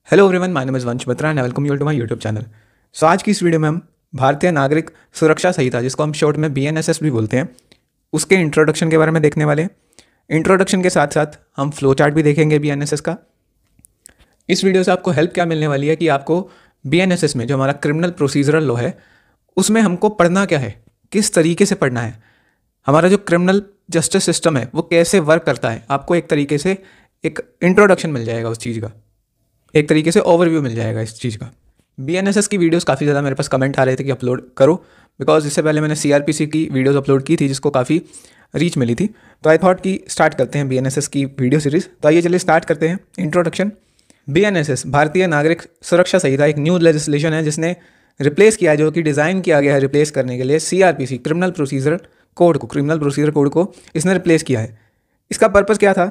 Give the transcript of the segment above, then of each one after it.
Hello everyone, my name is Vansh Batra and welcome you to my YouTube channel. So आज की इस video में हम भारतीय नागरिक सुरक्षा संहिता, जिसको हम शॉर्ट में BNSS भी बोलते हैं, उसके इंट्रोडक्शन के बारे में देखने वाले हैं। इंट्रोडक्शन के साथ साथ हम फ्लो चार्ट भी देखेंगे BNSS का। इस वीडियो से आपको हेल्प क्या मिलने वाली है कि आपको BNSS में जो हमारा क्रिमिनल प्रोसीजरल लॉ है उसमें हमको पढ़ना क्या है, किस तरीके से पढ़ना है, हमारा जो क्रिमिनल जस्टिस सिस्टम है वो कैसे वर्क करता है। आपको एक तरीके से एक इंट्रोडक्शन मिल जाएगा उस चीज़ का, एक तरीके से ओवरव्यू मिल जाएगा इस चीज़ का। BNSS की वीडियोस काफ़ी ज़्यादा मेरे पास कमेंट आ रहे थे कि अपलोड करो, बिकॉज इससे पहले मैंने CRPC की वीडियोस अपलोड की थी जिसको काफ़ी रीच मिली थी। तो आई थॉट कि स्टार्ट करते हैं BNSS की वीडियो सीरीज़। तो आइए चलिए स्टार्ट करते हैं। इंट्रोडक्शन। BNSS भारतीय नागरिक सुरक्षा संहिता एक न्यू लेजिस्लेशन है जिसने रिप्लेस किया है, जो कि डिज़ाइन किया गया है रिप्लेस करने के लिए CRPC क्रिमिनल प्रोसीजर कोड को इसने रिप्लेस किया है। इसका पर्पज़ क्या था?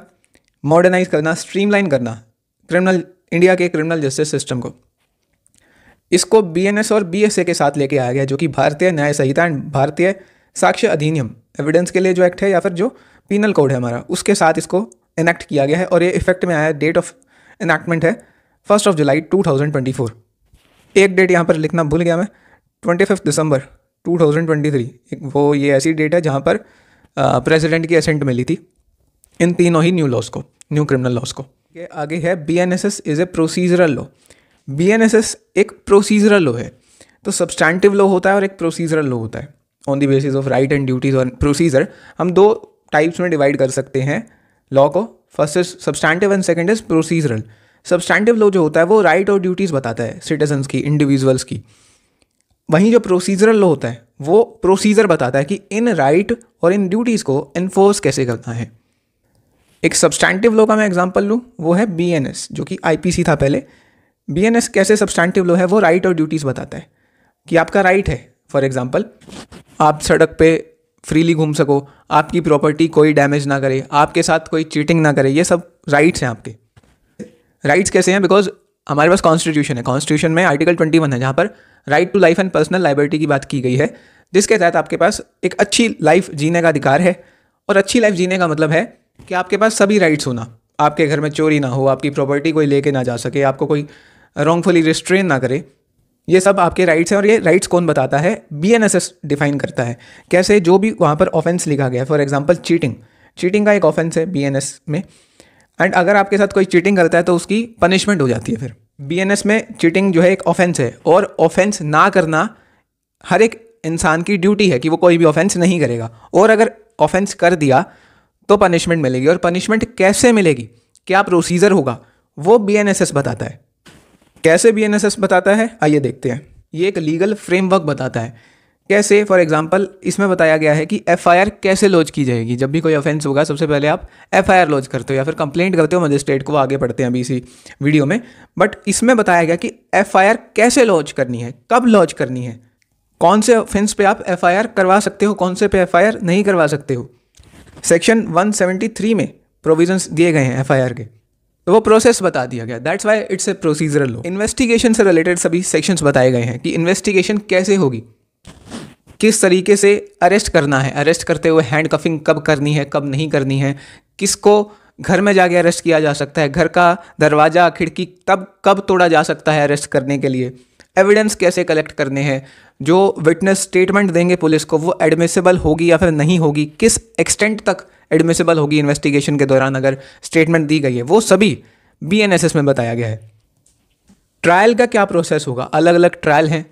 मॉडर्नाइज करना, स्ट्रीमलाइन करना इंडिया के क्रिमिनल जस्टिस सिस्टम को। इसको BNS और BSA के साथ लेके आया गया, जो कि भारतीय न्याय संहिता एंड भारतीय साक्ष्य अधिनियम एविडेंस के लिए जो एक्ट है, या फिर जो पीनल कोड है हमारा, उसके साथ इसको इनेक्ट किया गया है। और ये इफेक्ट में आया है, डेट ऑफ इनेक्टमेंट है 1 जुलाई 2024। एक डेट यहाँ पर लिखना भूल गया मैं, 25 दिसंबर 2023। वो ये ऐसी डेट है जहाँ पर प्रेसिडेंट की असेंट मिली थी इन तीनों ही न्यू क्रिमिनल लॉस को। आगे है BNSS is a procedural law. BNSS एक प्रोसीजरल लॉ है। तो सब्सटैंटिव लॉ होता है और एक प्रोसीजरल लॉ होता है। On the basis of right and duties और प्रोसीजर हम दो टाइप्स में डिवाइड कर सकते हैं लॉ को। First is substantive and second is procedural. Substantive law जो होता है वो राइट और ड्यूटीज़ बताता है सिटीजन्स की, इंडिविजुअल्स की। वहीं जो प्रोसीजरल लॉ होता है वो प्रोसीजर बताता है कि इन राइट और इन ड्यूटीज़ को इन्फोर्स कैसे करना है। एक सब्सटैंटिव लॉ का मैं एग्जांपल लूँ, वो है BNS, जो कि IPC था पहले। BNS कैसे सब्सटैंटिव लॉ है, वो राइट और ड्यूटीज़ बताता है कि आपका राइट है, फॉर एग्जांपल आप सड़क पे फ्रीली घूम सको, आपकी प्रॉपर्टी कोई डैमेज ना करे, आपके साथ कोई चीटिंग ना करे। ये सब राइट्स हैं आपके। राइट्स कैसे हैं? बिकॉज हमारे पास कॉन्स्टिट्यूशन है। कॉन्स्टिट्यूशन में आर्टिकल 21 है, जहाँ पर right to life and personal liability की बात की गई है, जिसके तहत आपके पास एक अच्छी लाइफ जीने का अधिकार है। और अच्छी लाइफ जीने का मतलब है कि आपके पास सभी राइट्स होना, आपके घर में चोरी ना हो, आपकी प्रॉपर्टी कोई लेके ना जा सके, आपको कोई रॉन्गफुली रिस्ट्रेन ना करे। ये सब आपके राइट्स हैं। और ये राइट्स कौन बताता है? BNSS डिफाइन करता है। कैसे? जो भी वहाँ पर ऑफेंस लिखा गया है, फॉर एग्जांपल चीटिंग का एक ऑफेंस है BNS में। एंड अगर आपके साथ कोई चीटिंग करता है तो उसकी पनिशमेंट हो जाती है। फिर BNS में चीटिंग जो है एक ऑफेंस है, और ऑफेंस ना करना हर एक इंसान की ड्यूटी है कि वो कोई भी ऑफेंस नहीं करेगा। और अगर ऑफेंस कर दिया तो पनिशमेंट मिलेगी। और पनिशमेंट कैसे मिलेगी, क्या प्रोसीजर होगा, वो BNSS बताता है। कैसे BNSS बताता है, आइए देखते हैं। ये एक लीगल फ्रेमवर्क बताता है। कैसे? फॉर एग्जांपल इसमें बताया गया है कि FIR कैसे लॉन्च की जाएगी। जब भी कोई ऑफेंस होगा, सबसे पहले आप FIR लॉन्च करते हो या फिर कंप्लेंट करते हो मजिस्ट्रेट को। आगे पढ़ते हैं अभी इसी वीडियो में। बट इसमें बताया गया कि FIR कैसे लॉन्च करनी है, कब लॉन्च करनी है, कौन से ऑफेंस पे आप FIR करवा सकते हो, कौन से पे FIR नहीं करवा सकते हो। सेक्शन 173 में प्रोविजंस दिए गए हैं FIR के, तो वो प्रोसेस बता दिया गया। That's why it's a procedural law. Investigation से रिलेटेड सभी सेक्शंस बताए गए हैं कि इन्वेस्टिगेशन कैसे होगी, किस तरीके से अरेस्ट करना है, अरेस्ट करते हुए हैंड कफिंग कब करनी है, कब नहीं करनी है, किसको घर में जाके अरेस्ट किया जा सकता है, घर का दरवाज़ा खिड़की तब कब तोड़ा जा सकता है अरेस्ट करने के लिए, एविडेंस कैसे कलेक्ट करने हैं, जो विटनेस स्टेटमेंट देंगे पुलिस को वो एडमिसिबल होगी या फिर नहीं होगी, किस एक्सटेंट तक एडमिसिबल होगी इन्वेस्टिगेशन के दौरान अगर स्टेटमेंट दी गई है, वो सभी BNSS में बताया गया है। ट्रायल का क्या प्रोसेस होगा? अलग अलग ट्रायल हैं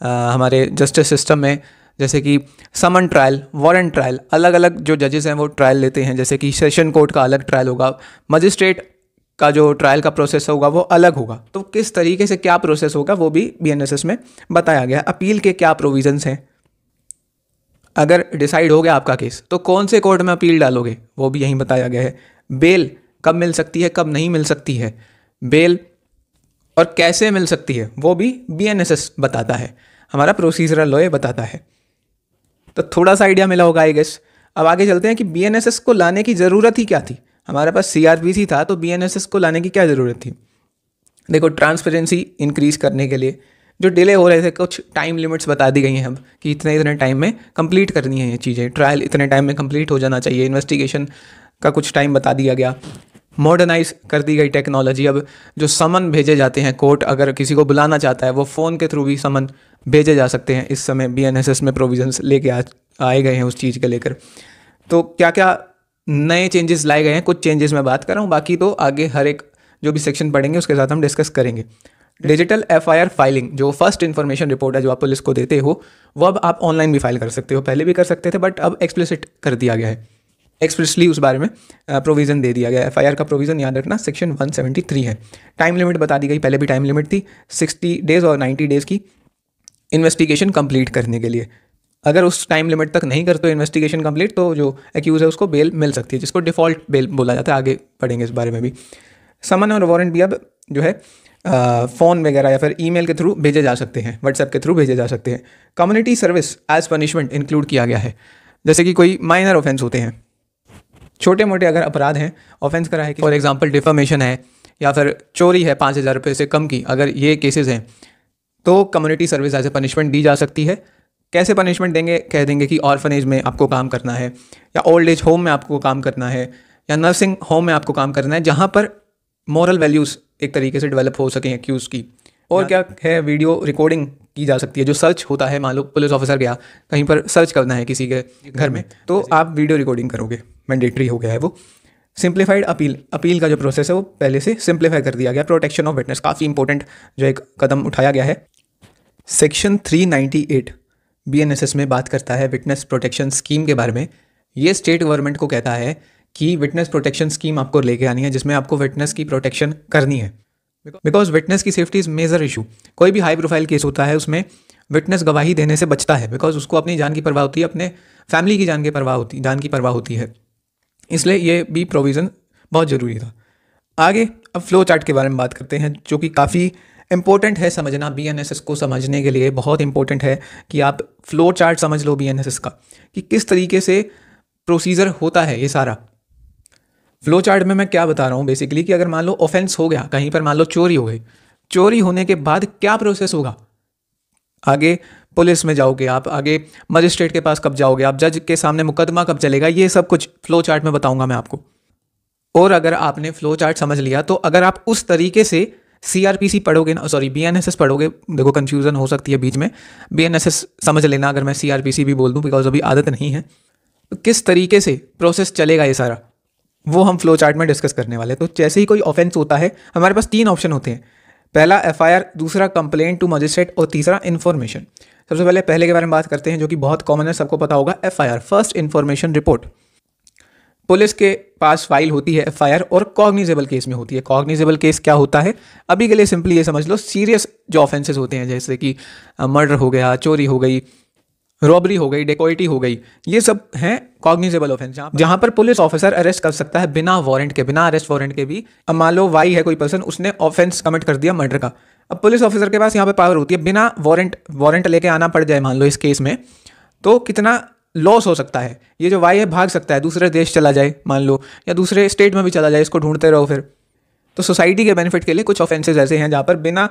हमारे जस्टिस सिस्टम में, जैसे कि समन ट्रायल, वारंट ट्रायल। अलग अलग जो जजेस हैं वो ट्रायल लेते हैं। जैसे कि सेशन कोर्ट का अलग ट्रायल होगा, मजिस्ट्रेट का जो ट्रायल का प्रोसेस होगा वो अलग होगा। तो किस तरीके से क्या प्रोसेस होगा वो भी BNSS में बताया गया। अपील के क्या प्रोविजंस हैं, अगर डिसाइड हो गया आपका केस तो कौन से कोर्ट में अपील डालोगे, वो भी यहीं बताया गया है। बेल कब मिल सकती है, कब नहीं मिल सकती है बेल, और कैसे मिल सकती है वो भी BNSS बताता है। हमारा प्रोसीजरल लॉ बताता है। तो थोड़ा सा आइडिया मिला होगा आई गेस। अब आगे चलते हैं कि BNSS को लाने की ज़रूरत ही क्या थी। हमारे पास CRPC था, तो BNSS को लाने की क्या ज़रूरत थी? देखो, ट्रांसपेरेंसी इंक्रीज़ करने के लिए जो डिले हो रहे थे, कुछ टाइम लिमिट्स बता दी गई हैं अब कि इतने टाइम में कंप्लीट करनी है ये चीज़ें, ट्रायल इतने टाइम में कंप्लीट हो जाना चाहिए, इन्वेस्टिगेशन का कुछ टाइम बता दिया गया। मॉडर्नाइज कर दी गई टेक्नोलॉजी। अब जो समन भेजे जाते हैं, कोर्ट अगर किसी को बुलाना चाहता है वो फ़ोन के थ्रू भी समन भेजे जा सकते हैं। इस समय BNSS में प्रोविजंस लेके आए गए हैं उस चीज़ के लेकर। तो क्या क्या नए चेंजेस लाए गए हैं, कुछ चेंजेस मैं बात कर रहा हूँ, बाकी तो आगे हर एक जो भी सेक्शन पढ़ेंगे उसके साथ हम डिस्कस करेंगे। डिजिटल FIR फाइलिंग, जो फर्स्ट इन्फॉर्मेशन रिपोर्ट है जो आप पुलिस को देते हो, वो अब आप ऑनलाइन भी फाइल कर सकते हो। पहले भी कर सकते थे बट अब एक्सप्लिसिट कर दिया गया है, एक्सप्रेसली उस बारे में प्रोविज़न दे दिया गया है। FIR का प्रोविज़न याद रखना सेक्शन 173 है। टाइम लिमिट बता दी गई, पहले भी टाइम लिमिट थी 60 डेज़ और 90 डेज़ की इन्वेस्टिगेशन कंप्लीट करने के लिए। अगर उस टाइम लिमिट तक नहीं करते इन्वेस्टिगेशन कंप्लीट तो जो एक्यूज़ है उसको बेल मिल सकती है, जिसको डिफ़ॉल्ट बेल बोला जाता है। आगे पढ़ेंगे इस बारे में भी। समन और वारंट भी अब जो है फ़ोन वगैरह या फिर ईमेल के थ्रू भेजे जा सकते हैं, व्हाट्सएप के थ्रू भेजे जा सकते हैं। Community service as punishment include किया गया है। जैसे कि कोई माइनर ऑफेंस होते हैं, छोटे मोटे अगर अपराध हैं, ऑफेंस करा है, फॉर एग्जांपल डिफेमेशन है या फिर चोरी है 5,000 रुपये से कम की, अगर ये केसेस हैं तो community service as a punishment दी जा सकती है। कैसे पनिशमेंट देंगे? कह देंगे कि ऑर्फनेज में आपको काम करना है, या ओल्ड एज होम में आपको काम करना है, या नर्सिंग होम में आपको काम करना है, जहाँ पर मॉरल वैल्यूज़ एक तरीके से डेवलप हो सकें एक्यूज़ की। और क्या है, वीडियो रिकॉर्डिंग की जा सकती है। जो सर्च होता है, मान लो पुलिस ऑफिसर गया कहीं पर सर्च करना है किसी के घर में, तो आप वीडियो रिकॉर्डिंग करोगे, मैंडेटरी हो गया है वो। सिंप्लीफाइड अपील का जो प्रोसेस है वो पहले से सिंप्लीफाई कर दिया गया। प्रोटेक्शन ऑफ विटनेस, काफ़ी इंपॉर्टेंट जो एक कदम उठाया गया है। सेक्शन 398 BNSS में बात करता है विटनेस प्रोटेक्शन स्कीम के बारे में। ये स्टेट गवर्नमेंट को कहता है कि विटनेस प्रोटेक्शन स्कीम आपको लेके आनी है, जिसमें आपको विटनेस की प्रोटेक्शन करनी है। बिकॉज विटनेस की सेफ्टी इज़ मेजर इशू। कोई भी हाई प्रोफाइल केस होता है उसमें विटनेस गवाही देने से बचता है, बिकॉज उसको अपनी जान की परवाह होती है, अपने फैमिली की जान की परवाह होती है। इसलिए ये भी प्रोविज़न बहुत ज़रूरी था। आगे अब फ्लो चार्ट के बारे में बात करते हैं, जो कि काफ़ी इंपॉर्टेंट है समझना। BNSS को समझने के लिए बहुत इंपॉर्टेंट है कि आप फ्लो चार्ट समझ लो BNSS का, कि किस तरीके से प्रोसीजर होता है ये सारा। फ्लो चार्ट में मैं क्या बता रहा हूँ बेसिकली, कि अगर मान लो ऑफेंस हो गया कहीं पर, मान लो चोरी हो गई, चोरी होने के बाद क्या प्रोसेस होगा, आगे पुलिस में जाओगे आप, आगे मजिस्ट्रेट के पास कब जाओगे आप, जज के सामने मुकदमा कब चलेगा, ये सब कुछ फ्लो चार्ट में बताऊंगा मैं आपको। और अगर आपने फ्लो चार्ट समझ लिया तो अगर आप उस तरीके से CRPC पढ़ोगे ना, सॉरी BNSS पढ़ोगे, देखो कन्फ्यूज़न हो सकती है बीच में, BNSS समझ लेना अगर मैं CRPC भी बोल दूँ, बिकॉज अभी आदत नहीं है। तो किस तरीके से प्रोसेस चलेगा ये सारा, वो हम फ्लो चार्ट में डिस्कस करने वाले हैं। तो जैसे ही कोई ऑफेंस होता है, हमारे पास 3 ऑप्शन होते हैं। पहला FIR, दूसरा कंप्लेंट टू मजिस्ट्रेट, और तीसरा इन्फॉर्मेशन। सबसे पहले के बारे में बात करते हैं, जो कि बहुत कॉमन है, सबको पता होगा। FIR, first information report. Police के पास फाइल होती है FIR, और कॉग्निजेबल केस में होती है। कॉग्निजेबल केस क्या होता है, अभी के लिए सिंपली ये समझ लो, सीरियस जो ऑफेंसेस होते हैं, जैसे कि मर्डर हो गया, चोरी हो गई, रॉबरी हो गई, डेकोइटी हो गई, ये सब हैं कॉग्निजेबल ऑफेंस, जहाँ पर पुलिस ऑफिसर अरेस्ट कर सकता है बिना वारंट के, बिना अरेस्ट वारंट के भी। अब मान लो वाई है कोई पर्सन, उसने ऑफेंस कमिट कर दिया मर्डर का, अब पुलिस ऑफिसर के पास यहाँ पे पावर होती है, बिना वारंट लेके आना पड़ जाए मान लो इस केस में, तो कितना लॉस हो सकता है। ये जो वाई है भाग सकता है, दूसरे देश चला जाए मान लो, या दूसरे स्टेट में भी चला जाए, इसको ढूंढते रहो फिर। तो सोसाइटी के बेनिफिट के लिए कुछ ऑफेंसेस ऐसे हैं जहाँ पर बिना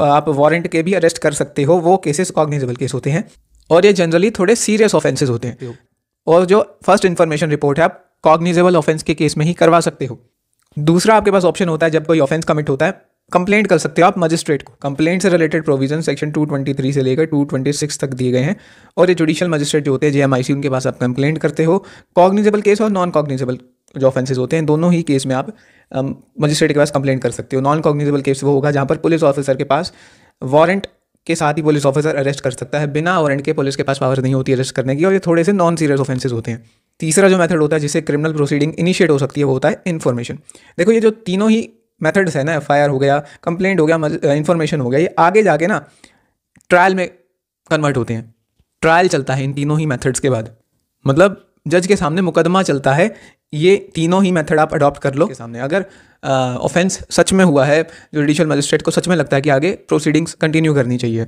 आप वारंट के भी अरेस्ट कर सकते हो, वो केसेस कॉग्निजेबल केस होते हैं, और ये जनरली थोड़े सीरियस ऑफेंसेस होते हैं। और जो फर्स्ट इन्फॉर्मेशन रिपोर्ट है आप कॉग्निजेबल ऑफेंस के केस में ही करवा सकते हो। दूसरा आपके पास ऑप्शन होता है, जब कोई ऑफेंस कमिट होता है, कंप्लेंट कर सकते हो आप मजिस्ट्रेट को। कंप्लेंट से रिलेटेड प्रोविजन सेक्शन 223 से लेकर 226 तक दिए गए हैं, और ये जुडिशियल मजिस्ट्रेट जो होते हैं JMIC, उनके पास आप कंप्लेंट करते हो। कॉग्निजेबल केस और नॉन कॉग्निजेबल जो ऑफेंसेस होते हैं, दोनों ही केस में आप मजिस्ट्रेट के पास कंप्लेंट कर सकते हो। नॉन कॉग्निजेबल केस वो होगा जहाँ पर पुलिस ऑफिसर के पास वारंट के साथ ही पुलिस ऑफिसर अरेस्ट कर सकता है, बिना वारंट के पुलिस के पास पावर नहीं होती अरेस्ट करने की, और ये थोड़े से नॉन सीरियस ऑफेंसेस होते हैं। तीसरा जो मेथड होता है जिससे क्रिमिनल प्रोसीडिंग इनिशिएट हो सकती है, वो होता है इन्फॉर्मेशन। देखो ये जो तीनों ही मेथड्स है ना, FIR हो गया, कंप्लेंट हो गया, इन्फॉर्मेशन हो गया, ये आगे जाके ना ट्रायल में कन्वर्ट होते हैं। ट्रायल चलता है इन तीनों ही मेथड्स के बाद, मतलब जज के सामने मुकदमा चलता है। ये तीनों ही मेथड आप अडॉप्ट कर लो के सामने। अगर ऑफेंस सच में हुआ है, जुडिशियल मजिस्ट्रेट को सच में लगता है कि आगे प्रोसीडिंग्स कंटिन्यू करनी चाहिए,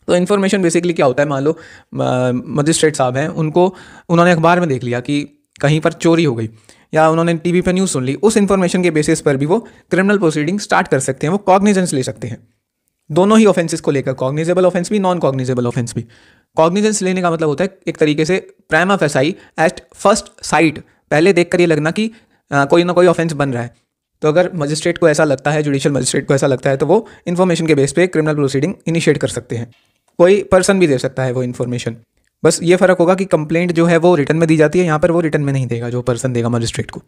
तो इन्फॉर्मेशन बेसिकली क्या होता है, मान लो मजिस्ट्रेट साहब हैं, उन्होंने अखबार में देख लिया कि कहीं पर चोरी हो गई, या उन्होंने TV पे न्यूज़ सुन ली, उस इन्फॉर्मेशन के बेसिस पर भी वो क्रिमिनल प्रोसीडिंग स्टार्ट कर सकते हैं, वो कॉग्निजेंस ले सकते हैं। दोनों ही ऑफेंसेस को लेकर, कॉग्निजेबल ऑफेंस भी, नॉन कॉग्निजेबल ऑफेंस भी। कॉग्निजेंस लेने का मतलब होता है एक तरीके से prima facie at first sight, पहले देखकर ये लगना कि कोई ना कोई ऑफेंस बन रहा है। तो अगर मजिस्ट्रेट को ऐसा लगता है, जुडिशियल मजिस्ट्रेट को ऐसा लगता है, तो वो इन्फॉर्मेशन के बेस पे क्रिमिनल प्रोसीडिंग इनिशिएट कर सकते हैं। कोई पर्सन भी दे सकता है वो इन्फॉर्मेशन। बस ये फ़र्क होगा कि कंप्लेंट जो है वो रिटर्न में दी जाती है, यहाँ पर वो रिटर्न में नहीं देगा जो पर्सन देगा मजिस्ट्रेट को।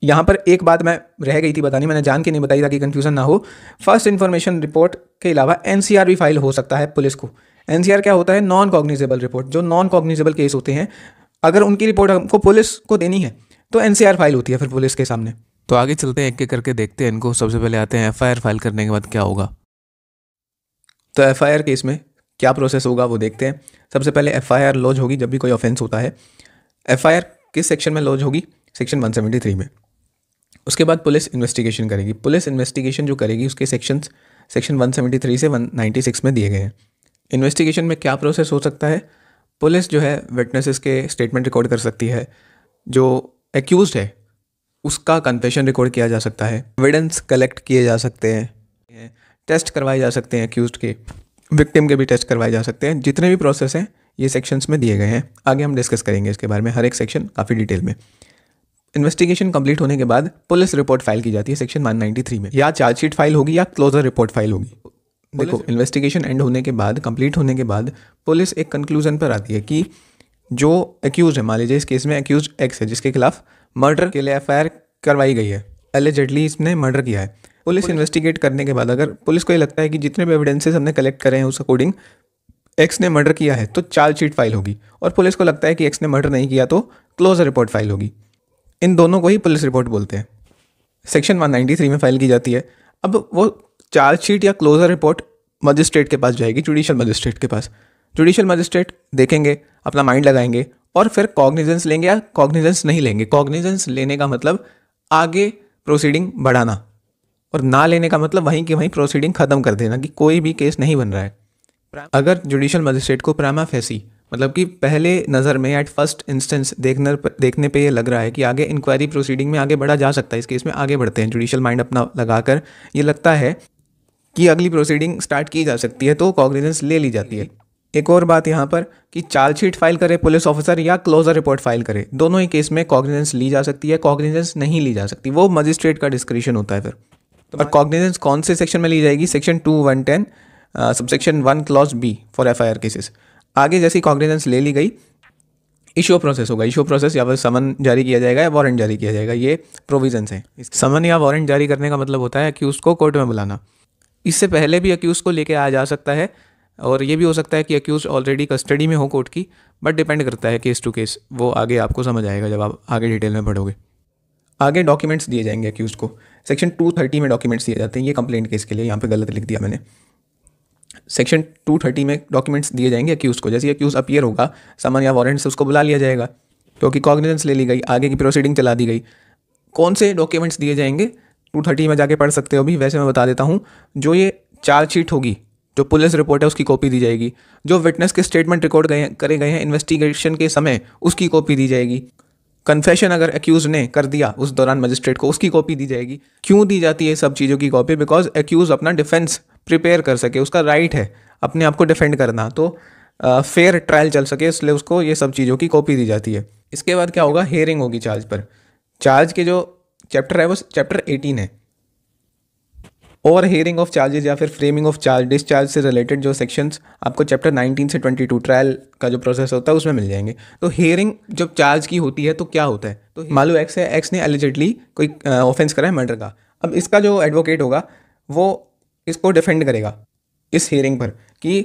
यहाँ पर एक बात मैं रह गई थी बतानी, मैंने जान के नहीं बताई ताकि कंफ्यूजन ना हो। फर्स्ट इन्फॉर्मेशन रिपोर्ट के अलावा एनसीआर भी फाइल हो सकता है पुलिस को। एनसीआर क्या होता है? Non cognizable report. जो नॉन कॉग्निजेबल केस होते हैं, अगर उनकी रिपोर्ट हमको पुलिस को देनी है तो एनसीआर फाइल होती है फिर पुलिस के सामने। तो आगे चलते हैं, एक एक करके देखते हैं इनको। सबसे पहले आते हैं एफआईआर फाइल करने के बाद क्या होगा। तो एफआईआर केस में क्या प्रोसेस होगा वो देखते हैं। सबसे पहले एफआईआर लॉज होगी जब भी कोई ऑफेंस होता है। एफआईआर किस सेक्शन में लॉज होगी? सेक्शन 173 में। उसके बाद पुलिस इन्वेस्टिगेशन करेगी। पुलिस इन्वेस्टिगेशन जो करेगी उसके सेक्शन 173 से 196 में दिए गए हैं। इन्वेस्टिगेशन में क्या प्रोसेस हो सकता है? पुलिस जो है विटनेसेस के स्टेटमेंट रिकॉर्ड कर सकती है, जो एक्यूज्ड है उसका कन्फेशन रिकॉर्ड किया जा सकता है, एविडेंस कलेक्ट किए जा सकते हैं, टेस्ट करवाए जा सकते हैं एक्यूज्ड के, विक्टिम के भी टेस्ट करवाए जा सकते हैं। जितने भी प्रोसेस हैं ये सेक्शंस में दिए गए हैं। आगे हम डिस्कस करेंगे इसके बारे में, हर एक सेक्शन काफ़ी डिटेल में। इन्वेस्टिगेशन कंप्लीट होने के बाद पुलिस रिपोर्ट फाइल की जाती है सेक्शन 193 में। या चार्जशीट फाइल होगी या क्लोजर रिपोर्ट फाइल होगी। देखो, इन्वेस्टिगेशन एंड होने के बाद, कंप्लीट होने के बाद पुलिस एक कंक्लूजन पर आती है कि जो एक्यूज है, मान लीजिए इस केस में एक्यूज एक्स है जिसके खिलाफ मर्डर के लिए एफआईआर करवाई गई है, एलिजेडली इसने मर्डर किया है। पुलिस इन्वेस्टिगेट करने के बाद अगर पुलिस को ये लगता है कि जितने भी एविडेंसेस हमने कलेक्ट करे हैं उस अकॉर्डिंग एक्स ने मर्डर किया है, तो चार्जशीट फाइल होगी। और पुलिस को लगता है कि एक्स ने मर्डर नहीं किया तो क्लोजर रिपोर्ट फाइल होगी। इन दोनों को ही पुलिस रिपोर्ट बोलते हैं। सेक्शन 193 में फाइल की जाती है। अब वो चार्जशीट या क्लोजर रिपोर्ट मजिस्ट्रेट के पास जाएगी, जुडिशियल मजिस्ट्रेट के पास। जुडिशियल मजिस्ट्रेट देखेंगे, अपना माइंड लगाएंगे और फिर कॉग्निजेंस लेंगे या कॉग्निजेंस नहीं लेंगे। कॉग्निजेंस लेने का मतलब आगे प्रोसीडिंग बढ़ाना, और ना लेने का मतलब वहीं की वहीं प्रोसीडिंग खत्म कर देना कि कोई भी केस नहीं बन रहा है। अगर जुडिशियल मजिस्ट्रेट को प्रामा फेसी, मतलब कि पहले नज़र में एट फर्स्ट इंस्टेंस देखने पे ये लग रहा है कि आगे इंक्वायरी प्रोसीडिंग में आगे बढ़ा जा सकता है, इस केस में आगे बढ़ते हैं, जुडिशियल माइंड अपना लगाकर ये लगता है कि अगली प्रोसीडिंग स्टार्ट की जा सकती है, तो कॉग्निजेंस ले ली जाती है। एक और बात यहाँ पर कि चार्जशीट फाइल करे पुलिस ऑफिसर या क्लोजर रिपोर्ट फाइल करे, दोनों ही केस में कॉग्निजेंस ली जा सकती है, कॉग्निजेंस नहीं ली जा सकती, वो मजिस्ट्रेट का डिस्क्रिशन होता है फिर। और कॉग्निजेंस कौन से सेक्शन में ली जाएगी? Section 2(1)(10) subsection 1 clause B for FIR cases. आगे जैसी कॉग्निजेंस ले ली गई, इशू प्रोसेस होगा। इशू प्रोसेस या फिर समन जारी किया जाएगा या वारंट जारी किया जाएगा, ये प्रोविजंस हैं। समन या वारंट जारी करने का मतलब होता है अक्यूज को कोर्ट में बुलाना। इससे पहले भी अक्यूज को लेके आया जा सकता है, और ये भी हो सकता है कि अक्यूज ऑलरेडी कस्टडी में हो कोर्ट की, बट डिपेंड करता है केस टू केस। वो आगे आपको समझ आएगा जब आप आगे डिटेल में पढ़ोगे। आगे डॉक्यूमेंट्स दिए जाएंगे अक्यूज को। सेक्शन 230 में डॉक्यूमेंट्स दिए जाते हैं। ये कंप्लेंट केस के लिए, यहाँ पे गलत लिख दिया मैंने। सेक्शन 230 में डॉक्यूमेंट्स दिए जाएंगे अक्यूज को। जैसे अक्यूज अपीयर होगा, समन या वारंट से उसको बुला लिया जाएगा, क्योंकि कॉग्निजेंस ले ली गई, आगे की प्रोसीडिंग चला दी गई। कौन से डॉक्यूमेंट्स दिए जाएंगे 230 में जाके पढ़ सकते हो भी, वैसे मैं बता देता हूँ। जो ये चार्जशीट होगी, जो पुलिस रिपोर्ट है उसकी कॉपी दी जाएगी। जो विटनेस के स्टेटमेंट रिकॉर्ड करे गए हैं इन्वेस्टिगेशन के समय, उसकी कॉपी दी जाएगी। कन्फेशन अगर एक्यूज ने कर दिया उस दौरान मजिस्ट्रेट को, उसकी कॉपी दी जाएगी। क्यों दी जाती है सब चीज़ों की कॉपी? बिकॉज एक्यूज अपना डिफेंस प्रिपेयर कर सके, उसका राइट है अपने आप को डिफेंड करना, तो फेयर ट्रायल चल सके, इसलिए उसको ये सब चीज़ों की कॉपी दी जाती है। इसके बाद क्या होगा? हेयरिंग होगी चार्ज पर। चार्ज के जो चैप्टर है वो चैप्टर 18 है। और हेयरिंग ऑफ चार्जेस या फिर फ्रेमिंग ऑफ चार्ज, डिस्चार्ज से रिलेटेड जो सेक्शंस आपको चैप्टर 19 से 22 ट्रायल का जो प्रोसेस होता है उसमें मिल जाएंगे। तो हेयरिंग जब चार्ज की होती है तो क्या होता है? तो मान लो एक्स है, एक्स ने एलिजिडली कोई ऑफेंस करा है मर्डर का। अब इसका जो एडवोकेट होगा वो इसको डिफेंड करेगा इस हेयरिंग पर कि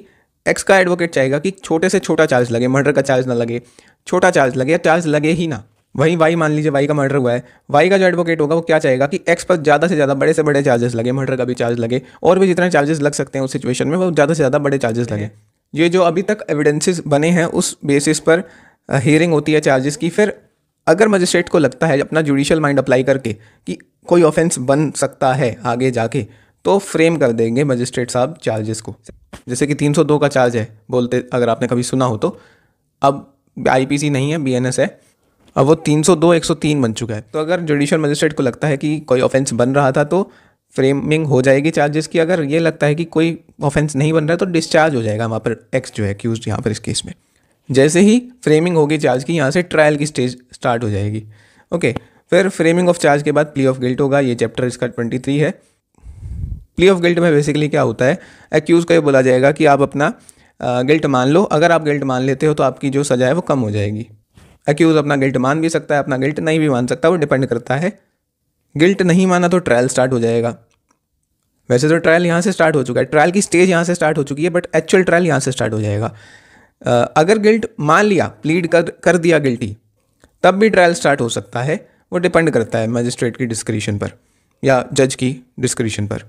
एक्स का एडवोकेट चाहेगा कि छोटे से छोटा चार्ज लगे, मर्डर का चार्ज ना लगे, छोटा चार्ज लगे या चार्ज लगे ही ना। वहीं वाई, मान लीजिए वाई का मर्डर हुआ है, वाई का जो एडवोकेट होगा वो क्या चाहेगा कि एक्स पर ज़्यादा से ज़्यादा बड़े से बड़े चार्जेस लगे, मर्डर का भी चार्ज लगे, और भी जितने चार्जेस लग सकते हैं उस सिचुएशन में वो ज़्यादा से ज़्यादा बड़े चार्जेस लगे। ये जो अभी तक एविडेंसेस बने हैं उस बेसिस पर हियरिंग होती है चार्जेस की। फिर अगर मजिस्ट्रेट को लगता है अपना जुडिशियल माइंड अप्लाई करके कि कोई ऑफेंस बन सकता है आगे जाके, तो फ्रेम कर देंगे मजिस्ट्रेट साहब चार्जेस को। जैसे कि 302 का चार्ज है बोलते, अगर आपने कभी सुना हो तो। अब आईपीसी नहीं है, बीएनएस है। अब वो 302 103 बन चुका है। तो अगर जुडिशियल मजिस्ट्रेट को लगता है कि कोई ऑफेंस बन रहा था तो फ्रेमिंग हो जाएगी चार्जेस की। अगर ये लगता है कि कोई ऑफेंस नहीं बन रहा है तो डिस्चार्ज हो जाएगा वहाँ पर एक्स जो है एक्यूज्ड यहाँ पर इस केस में। जैसे ही फ्रेमिंग होगी चार्ज की, यहाँ से ट्रायल की स्टेज स्टार्ट हो जाएगी। ओके, फिर फ्रेमिंग ऑफ चार्ज के बाद प्ली ऑफ गिल्ट होगा, ये चैप्टर इसका 23 है। प्ली ऑफ गिल्ट में बेसिकली क्या होता है, एक्यूज़ को ये बोला जाएगा कि आप अपना गिल्ट मान लो। अगर आप गिल्ट मान लेते हो तो आपकी जो सज़ा है वो कम हो जाएगी। एक्यूज़ अपना गिल्ट मान भी सकता है, अपना गिल्ट नहीं भी मान सकता, वो डिपेंड करता है। गिल्ट नहीं माना तो ट्रायल स्टार्ट हो जाएगा। वैसे तो ट्रायल यहाँ से स्टार्ट हो चुका है, ट्रायल की स्टेज यहाँ से स्टार्ट हो चुकी है, बट एक्चुअल ट्रायल यहाँ से स्टार्ट हो जाएगा। अगर गिल्ट मान लिया, प्लीड कर दिया गिल्टी, तब भी ट्रायल स्टार्ट हो सकता है। वो डिपेंड करता है मजिस्ट्रेट की डिस्क्रिशन पर या जज की डिस्क्रिशन पर।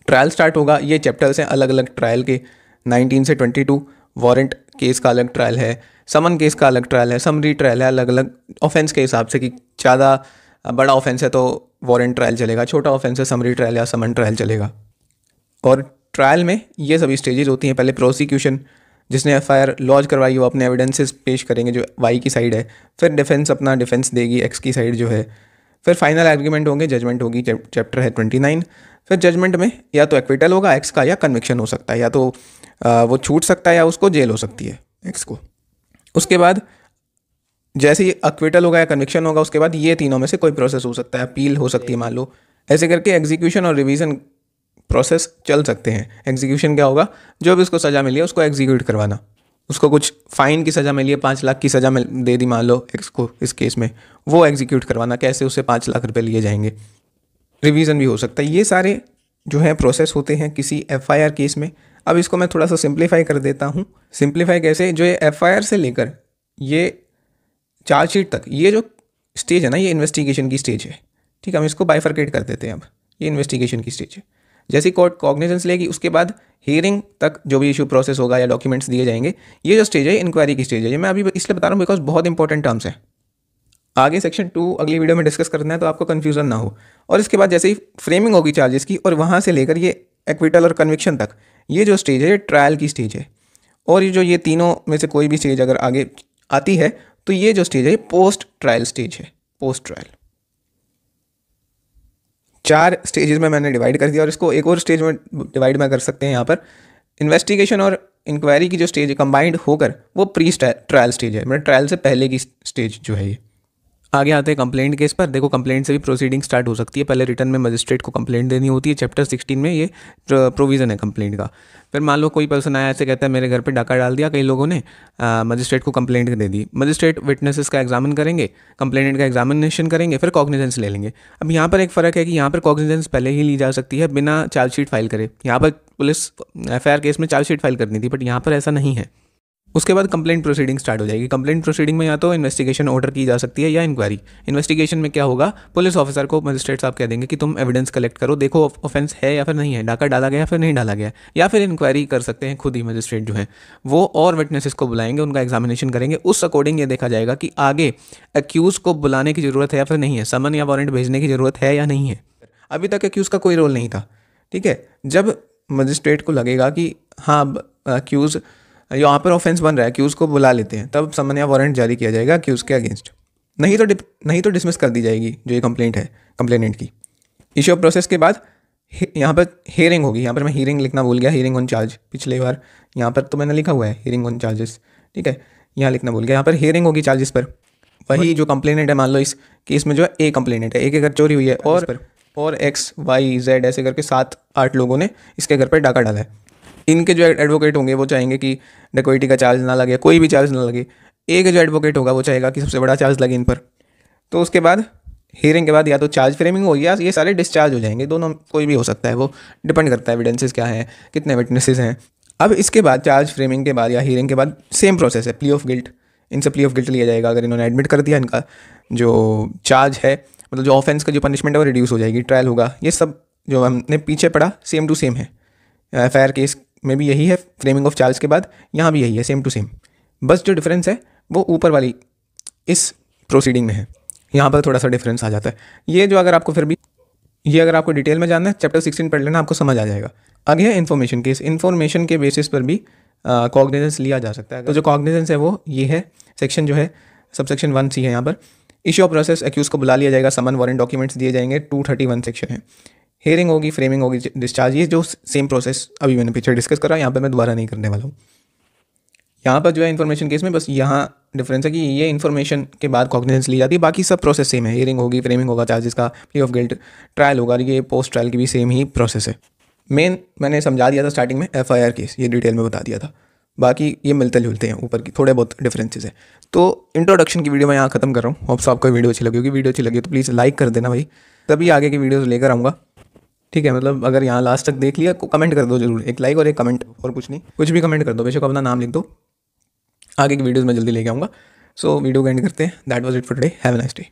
ट्रायल स्टार्ट होगा। ये चैप्टर्स हैं अलग अलग ट्रायल के, 19 से 22। वारंट केस का अलग ट्रायल है, समन केस का अलग ट्रायल है, समरी ट्रायल है, अलग अलग ऑफेंस के हिसाब से कि ज़्यादा बड़ा ऑफेंस है तो वारंट ट्रायल चलेगा, छोटा ऑफेंस है समरी ट्रायल या समन ट्रायल चलेगा। और ट्रायल में ये सभी स्टेजेस होती हैं। पहले प्रोसिक्यूशन, जिसने एफआईआर लॉन्च करवाई वो अपने एविडेंसेस पेश करेंगे जो वाई की साइड है। फिर डिफेंस अपना डिफेंस देगी एक्स की साइड जो है। फिर फाइनल आर्ग्यूमेंट होंगे, जजमेंट होगी, चैप्टर है 29। फिर जजमेंट में या तो एक्विटल होगा एक्स का, या कन्विक्शन हो सकता है, या तो वो छूट सकता है या उसको जेल हो सकती है एक्स को। उसके बाद जैसे ही एक्विटल होगा या कन्विक्शन होगा, उसके बाद ये तीनों में से कोई प्रोसेस हो सकता है, अपील हो सकती है मान लो। ऐसे करके एग्जीक्यूशन और रिवीजन प्रोसेस चल सकते हैं। एग्जीक्यूशन क्या होगा, जो भी उसको सज़ा मिली है उसको एग्जीक्यूट करवाना। उसको कुछ फ़ाइन की सज़ा मिली है, 5 लाख की सज़ा दे दी मान लो एक्स को इस केस में, वो एग्जीक्यूट करवाना। कैसे, उससे 5 लाख रुपए लिए जाएंगे। रिवीजन भी हो सकता है। ये सारे जो है प्रोसेस होते हैं किसी एफआईआर केस में। अब इसको मैं थोड़ा सा सिंप्लीफाई कर देता हूँ। सिंप्लीफाई कैसे, जो ये एफआईआर से लेकर ये चार्जशीट तक, ये जो स्टेज है ना, ये इन्वेस्टिगेशन की स्टेज है। ठीक है, हम इसको बाइफरकेट कर देते हैं। अब ये इन्वेस्टिगेशन की स्टेज है। जैसे कोर्ट कॉग्निजेंस लेगी, उसके बाद हियरिंग तक जो भी इशू प्रोसेस होगा या डॉक्यूमेंट्स दिए जाएंगे, ये जो स्टेज है इंक्वायरी की स्टेज है। ये मैं अभी इसलिए बता रहा हूँ बिकॉज बहुत इंपॉर्टेंट टर्म्स है। आगे सेक्शन 2 अगली वीडियो में डिस्कस करना है, तो आपको कन्फ्यूजन ना हो। और इसके बाद जैसे ही फ्रेमिंग होगी चार्जेस की, और वहाँ से लेकर ये एक्विटल और कन्विक्शन तक, ये जो स्टेज है ये ट्रायल की स्टेज है। और ये जो ये तीनों में से कोई भी स्टेज अगर आगे आती है तो ये जो स्टेज है पोस्ट ट्रायल स्टेज है। पोस्ट ट्रायल 4 स्टेजेस में मैंने डिवाइड कर दिया, और इसको एक और स्टेज में डिवाइड में कर सकते हैं। यहाँ पर इन्वेस्टिगेशन और इंक्वायरी की जो स्टेज है कंबाइंड होकर वो प्री ट्रायल स्टेज है, मतलब ट्रायल से पहले की स्टेज जो है ये। आगे आते हैं कंप्लेंट केस पर। देखो, कंप्लेंट से भी प्रोसीडिंग स्टार्ट हो सकती है। पहले रिटर्न में मजिस्ट्रेट को कंप्लेंट देनी होती है, चैप्टर 16 में ये प्रोविज़न है कंप्लेंट का। फिर मान लो कोई पर्सन आया, ऐसे कहता है मेरे घर पे डाका डाल दिया कई लोगों ने, मजिस्ट्रेट को कंप्लेंट दे दी। मजिस्ट्रेट विटनेसेस का एग्जामिन करेंगे, कंप्लेनेंट का एग्जामिनेशन करेंगे, फिर कॉग्निजेंस ले लेंगे। अब यहाँ पर एक फ़र्क है कि यहाँ पर कॉग्निजेंस पहले ही ली जा सकती है बिना चार्जशीट फाइल करे। यहाँ पर पुलिस एफआईआर केस में चार्जशीट फाइल करनी थी, बट यहाँ पर ऐसा नहीं है। उसके बाद कंप्लेंट प्रोसीडिंग स्टार्ट हो जाएगी। कंप्लेंट प्रोसीडिंग में या तो इन्वेस्टिगेशन ऑर्डर की जा सकती है या इंक्वायरी। इन्वेस्टिगेशन में क्या होगा, पुलिस ऑफिसर को मजिस्ट्रेट साहब कह देंगे कि तुम एविडेंस कलेक्ट करो, देखो ऑफेंस है या फिर नहीं है, डाका डाला गया या फिर नहीं डाला गया। या फिर इंक्वायरी कर सकते हैं खुद ही मजिस्ट्रेट जो है वो, और विटनेसेस को बुलाएंगे, उनका एग्जामिनेशन करेंगे। उस अकॉर्डिंग ये देखा जाएगा कि आगे एक्यूज़ को बुलाने की ज़रूरत है या फिर नहीं है, समन या वारंट भेजने की ज़रूरत है या नहीं है। अभी तक एक्यूज़ का कोई रोल नहीं था। ठीक है, जब मजिस्ट्रेट को लगेगा कि हाँ एक्यूज़ यहाँ पर ऑफेंस बन रहा है, एक्यूज़ को बुला लेते हैं, तब समन या वारंट जारी किया जाएगा एक्यूज़ के अगेंस्ट। नहीं तो डिसमिस कर दी जाएगी जो ये कंप्लेंट है कंप्लेनेंट की। इशू ऑफ प्रोसेस के बाद यहाँ पर हियरिंग होगी। यहाँ पर मैं हियरिंग लिखना भूल गया, हियरिंग ऑन चार्ज। पिछले बार यहाँ पर तो मैंने लिखा हुआ है हियरिंग ऑन चार्जेस, ठीक है, यहाँ लिखना भूल गया। यहाँ पर हियरिंग होगी चार्जेस पर। वही जो कंप्लेनेंट है, मान लो इस केस में जो है ए कंप्लेनेंट है, एक घर चोरी हुई है और एक्स वाई जेड ऐसे करके 7-8 लोगों ने इसके घर पर डाका डाला है। इनके जो एडवोकेट होंगे वो चाहेंगे कि डकैती का चार्ज ना लगे, कोई भी चार्ज ना लगे। एक जो एडवोकेट होगा वो चाहेगा कि सबसे बड़ा चार्ज लगे इन पर। तो उसके बाद हियरिंग के बाद या तो चार्ज फ्रेमिंग होगी या ये सारे डिस्चार्ज हो जाएंगे, दोनों कोई भी हो सकता है, वो डिपेंड करता है एविडेंसेस क्या हैं, कितने विटनेसेस हैं। अब इसके बाद चार्ज फ्रेमिंग के बाद या हियरिंग के बाद सेम प्रोसेस है, प्ली ऑफ गिल्ट। इनसे प्ली ऑफ गिल्ट लिया जाएगा। अगर इन्होंने एडमिट कर दिया, इनका जो चार्ज है, मतलब जो ऑफेंस का जो पनिशमेंट है वो रिड्यूस हो जाएगी, ट्रायल होगा। ये सब जो हमने पीछे पढ़ा सेम टू सेम है। एफआईआर केस में भी यही है, फ्रेमिंग ऑफ चार्ज के बाद यहाँ भी यही है, सेम टू सेम। बस जो डिफरेंस है वो ऊपर वाली इस प्रोसीडिंग में है, यहाँ पर थोड़ा सा डिफरेंस आ जाता है। ये जो अगर आपको फिर भी ये अगर आपको डिटेल में जानना है, चैप्टर 16 पढ़ लेना, आपको समझ आ जाएगा। आगे है इन्फॉर्मेशन केस। इन्फॉर्मेशन के बेसिस पर भी कॉग्निजेंस लिया जा सकता है। तो जो कॉग्निजेंस है वो ये है, सेक्शन जो है सबसेक्शन 1C है। यहाँ पर इशू ऑफ प्रोसेस, एक्यूज को बुला लिया जाएगा, समन वारंट डॉक्यूमेंट्स दिए जाएंगे, 231 सेक्शन है। हियरिंग होगी, फ्रेमिंग होगी, डिस्चार्ज। ये जो सेम प्रोसेस अभी मैंने पीछे डिस्कस करा, यहाँ पे मैं दोबारा नहीं करने वाला हूँ। यहाँ पर जो है इन्फॉर्मेशन केस में बस यहाँ डिफरेंस है कि ये इन्फॉर्मेशन के बाद कॉग्निजेंस ली जाती है, बाकी सब प्रोसेस सेम है। हियरिंग होगी, फ्रेमिंग होगा चार्जेस का, प्ली ऑफ गिल्ट, ट्रायल होगा, ये पोस्ट ट्रायल की भी सेम ही प्रोसेस है। मेन मैंने समझा दिया था स्टार्टिंग में, FIR केस ये डिटेल में बता दिया था, बाकी ये मिलते जुलते हैं, ऊपर की थोड़े बहुत डिफरेंसेस है। तो इंट्रोडक्शन की वीडियो मैं यहाँ खत्म कर रहा हूँ। होप्स आपको वीडियो अच्छी लगी होगी। वीडियो अच्छी लगी तो प्लीज़ लाइक कर देना भाई, तभी आगे की वीडियोज़ लेकर आऊँगा। ठीक है, मतलब अगर यहाँ लास्ट तक देख लिया, कमेंट कर दो जरूर, एक लाइक और एक कमेंट, और कुछ नहीं, कुछ भी कमेंट कर दो, बेशक अपना नाम लिख दो, आगे की वीडियोज़ में जल्दी लेके आऊँगा। सो वीडियो को एंड करते हैं। That was it for today, have a nice day.